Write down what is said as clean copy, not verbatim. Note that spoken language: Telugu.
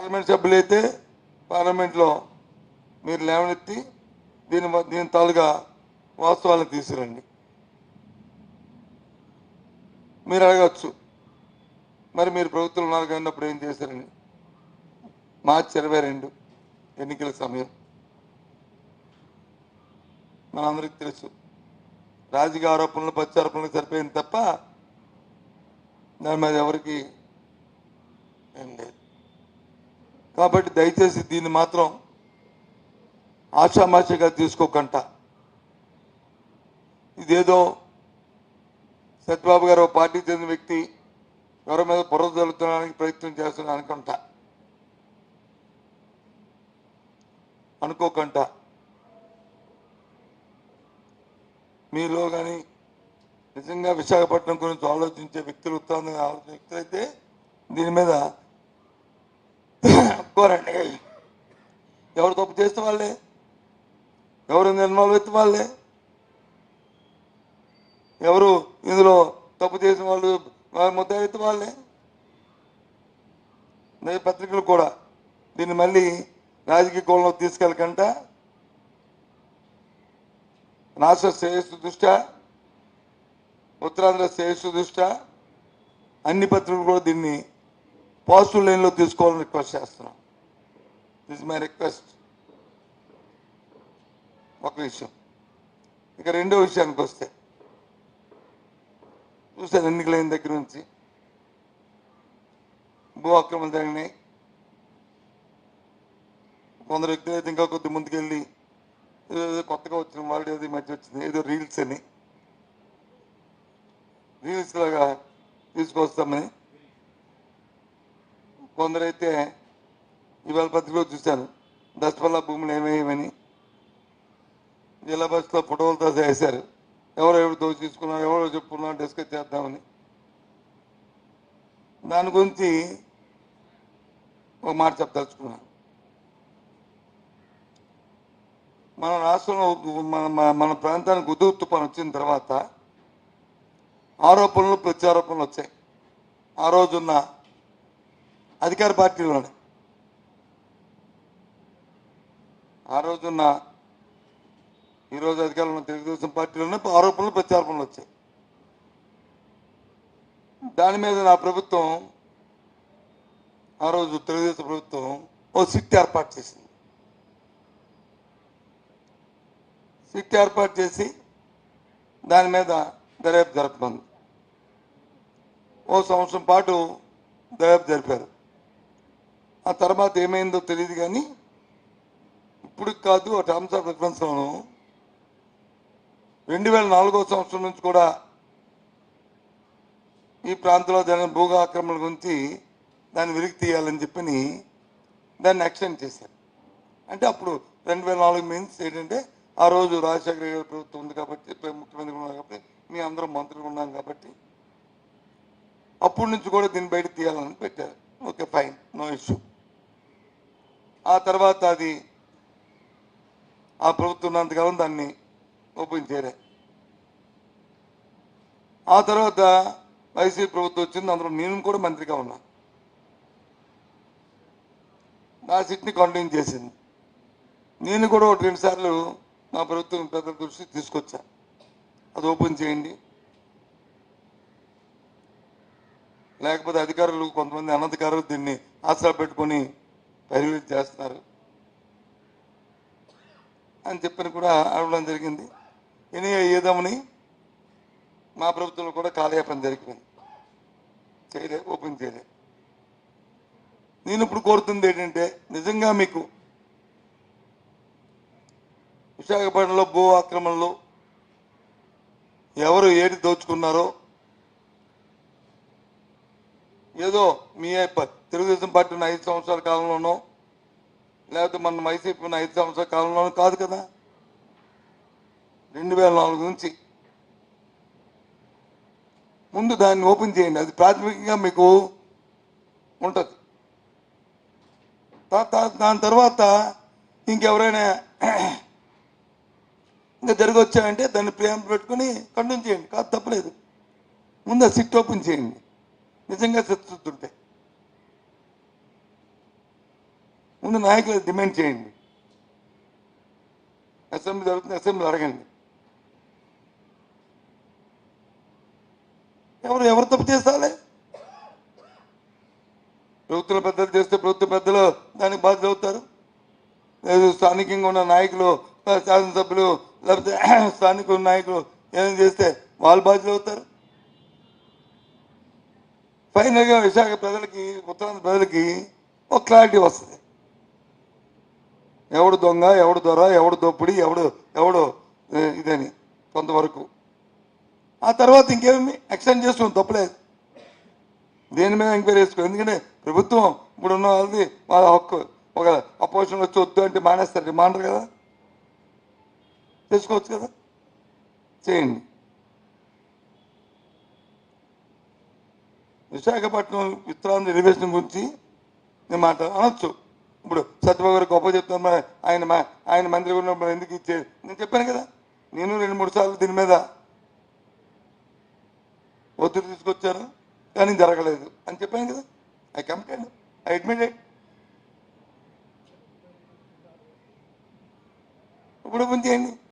పార్లమెంట్ సభ్యులైతే పార్లమెంట్లో మీరు లేవనెత్తి దీని తాలుగా వాస్తవాలను తీసుకురండి. మీరు అడగచ్చు, మరి మీరు ప్రభుత్వం ఉన్నారు కానప్పుడు ఏం చేశారని. మార్చి 22 ఎన్నికల సమయం మనందరికీ తెలుసు. రాజకీయ ఆరోపణలు ప్రత్యారోపణలు సరిపోయింది తప్ప దాని మీద ఎవరికి ఏం లేదు. కాబట్టి దయచేసి దీన్ని మాత్రం ఆషామాషిగా తీసుకోకంట. ఇదేదో సత్యబాబు గారు పార్టీ చెందిన వ్యక్తి ఎవరి మీద బుర్ర జల్లుకోవడానికి ప్రయత్నం చేస్తున్నా అనుకోకంట. మీలో కానీ నిజంగా విశాఖపట్నం గురించి ఆలోచించే వ్యక్తులు, ఉత్సాహంగా ఆలోచించే వ్యక్తులైతే దీని మీద కోరండి. ఎవరు తప్పు చేస్తే వాళ్ళే, ఎవరు ఇన్వాల్వ్ అయితే వాళ్ళే, ఎవరు ఇందులో తప్పు చేసిన వాళ్ళు ముద్దాయి అయితే వాళ్ళే. పత్రికలు కూడా దీన్ని మళ్ళీ రాజకీయ కోణంలో తీసుకెళ్ళకంట. రాష్ట్ర శ్రేయస్సు దృష్ట్యా, ఉత్తరాంధ్ర శ్రేయస్సు దృష్ట్యా అన్ని పత్రికలు కూడా దీన్ని పాజిటివ్ లైన్లో తీసుకోవాలని రిక్వెస్ట్ చేస్తున్నాం. This my request. ఒక విషయం. ఇక రెండో విషయానికి వస్తే, చూసాను ఎన్నికలైన దగ్గర నుంచి భూ ఆక్రమణ జరిగినాయి. కొందరు వ్యక్తులు అయితే ఇంకా కొద్ది ముందుకెళ్ళి ఏదో కొత్తగా వచ్చిన వాళ్ళు ఏదో మధ్య వచ్చింది ఏదో రీల్స్ అని రీల్స్ లాగా తీసుకొస్తామని కొందరైతే ఇవాళ పత్రికలో చూశాను. దశపల్ల భూములు ఏమేమని జిల్లా బస్సులో ఫోటోలతో వేశారు. ఎవరెవరు దోచేసుకున్నారు, ఎవరో చెప్పుకున్నారు, డిస్కస్ చేద్దామని. దాని గురించి ఒక మాట చెప్పదలుచుకున్నాను. మన రాష్ట్రంలో మన ప్రాంతానికి ఉదూర్ తుఫాను వచ్చిన తర్వాత ఆరోపణలు ప్రత్యారోపణలు వచ్చాయి. ఆ రోజున్న అధికార పార్టీలోనే, ఆ రోజున్న ఈరోజు అధికారంలో ఉన్న తెలుగుదేశం పార్టీలోనే ఆరోపణలు ప్రత్యారోపణలు వచ్చాయి. దాని మీద నా ప్రభుత్వం, ఆ రోజు తెలుగుదేశం ప్రభుత్వం ఓ సిట్ ఏర్పాటు చేసింది. సిట్ ఏర్పాటు చేసి దాని మీద దర్యాప్తు జరపమంది. ఓ సంవత్సరం పాటు దర్యాప్తు జరిపారు. ఆ తర్వాత ఏమైందో తెలియదు కానీ ఇప్పుడు కాదు, ఆ టర్మ్స్ ఆఫ్ రిఫరెన్స్లోను 2004 సంవత్సరం నుంచి కూడా ఈ ప్రాంతంలో జరిగిన భూగా ఆక్రమణ గురించి దాన్ని వెలికి తీయాలని చెప్పని దాన్ని ఎక్స్టెండ్ చేశారు. అంటే అప్పుడు 2004 మీన్స్ ఏంటంటే ఆ రోజు రాజశేఖర గారి ప్రభుత్వం ఉంది కాబట్టి, ముఖ్యమంత్రి ఉన్నారు కాబట్టి, మీ అందరం మంత్రులు ఉన్నాం కాబట్టి అప్పటి నుంచి కూడా దీన్ని బయట తీయాలని పెట్టారు. Okay, fine, no issue. ఆ తర్వాత అది ఆ ప్రభుత్వం ఉన్నంతకాలం దాన్ని ఓపెన్ చేయలే. ఆ తర్వాత వైసీపీ ప్రభుత్వం వచ్చింది. అందులో నేను కూడా మంత్రిగా ఉన్నా. నా సిట్ని కంటిన్యూ చేసింది. నేను కూడా 1-2 సార్లు నా ప్రభుత్వం పెద్దల దృష్టి తీసుకొచ్చా, అది ఓపెన్ చేయండి, లేకపోతే అధికారులు కొంతమంది అనధికారులు దీన్ని ఆసరా పెట్టుకొని పరిమితి చేస్తున్నారు అని చెప్పని కూడా అడగడం జరిగింది. ఏదేమని మా ప్రభుత్వంలో కూడా కాలయాపన జరిగిపోయింది, చేయలే, ఓపెన్ చేయలే. నేను ఇప్పుడు కోరుతుంది ఏంటంటే, నిజంగా మీకు విశాఖపట్నంలో భూ ఆక్రమణలో ఎవరు ఏది దోచుకున్నారో, ఏదో మీ తెలుగుదేశం పార్టీ ఉన్న 5 సంవత్సరాల కాలంలోనో లేకపోతే మన వైసీపీ ఉన్న 5 సంవత్సరాల కాలంలోనో కాదు కదా, 2004 నుంచి ముందు దాన్ని ఓపెన్ చేయండి. అది ప్రాథమికంగా మీకు ఉంటుంది. దాని తర్వాత ఇంకెవరైనా ఇంకా జరిగి వచ్చాయంటే దాన్ని ప్రేమ పెట్టుకుని కంటిన్యూ చేయండి, కాదు తప్పలేదు. ముందు ఆ సిట్ ఓపెన్ చేయండి నిజంగా చిత్తశుద్ధి ఉంటే. ముందు నాయకులు డిమాండ్ చేయండి. అసెంబ్లీ జరుగుతుంది, అసెంబ్లీ అడగండి. ఎవరు తప్పు చేస్తాలే? ప్రభుత్వ పెద్దలు చేస్తే ప్రభుత్వ పెద్దలు దానికి బాధ్యత అవుతారు. లేదు స్థానికంగా ఉన్న నాయకులు, శాసనసభ్యులు, లేకపోతే స్థానిక నాయకులు ఏదైనా చేస్తే వాళ్ళు బాధ్యత అవుతారు. ఫైనల్గా విశాఖ ప్రజలకి, ఉత్తరాంధ్ర ప్రజలకి ఒక క్లారిటీ వస్తుంది. ఎవడు దొంగ, ఎవడు దొర, ఎవడు దోపిడి, ఎవడు ఇదని కొంతవరకు. ఆ తర్వాత ఇంకేమి యాక్షన్ చేసుకోండి, తప్పలేదు. దేని మీద ఎంక్వైరీ చేసుకో. ఎందుకంటే ప్రభుత్వం ఇప్పుడు ఉన్న వాళ్ళది వాళ్ళ హక్కు. ఒక అపోజిషన్ వచ్చి వద్దు అంటే మానేస్తారు, మానరు కదా, చేసుకోవచ్చు కదా, చేయండి. విశాఖపట్నం ఉత్తరాంధ్ర రిజర్వేషన్ గురించి నేను అనొచ్చు. ఇప్పుడు సత్యబాబు గారు గొప్ప చెప్తాను, ఆయన మంత్రి ఉన్నప్పుడు ఎందుకు ఇచ్చేది నేను చెప్పాను కదా. నేను 2-3 సార్లు దీని మీద ఒత్తిడి తీసుకొచ్చాను, కానీ జరగలేదు అని చెప్పాను కదా. I complaint, I admit it. ఇప్పుడు ముందు చేయండి.